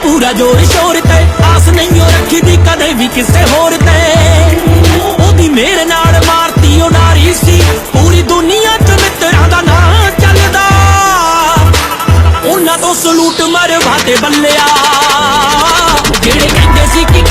पूरा जोर शोर ते, आस नहीं ओ रखी दी कदे भी किसे होर ते। ओदी मेरे नाल मारती ओ नारी सी, पूरी दुनिया च मित्तरां दा नां चलदा। उन्हां तो सलूट मरवा ते बल्लिया, जेड़े कहंदे सी कि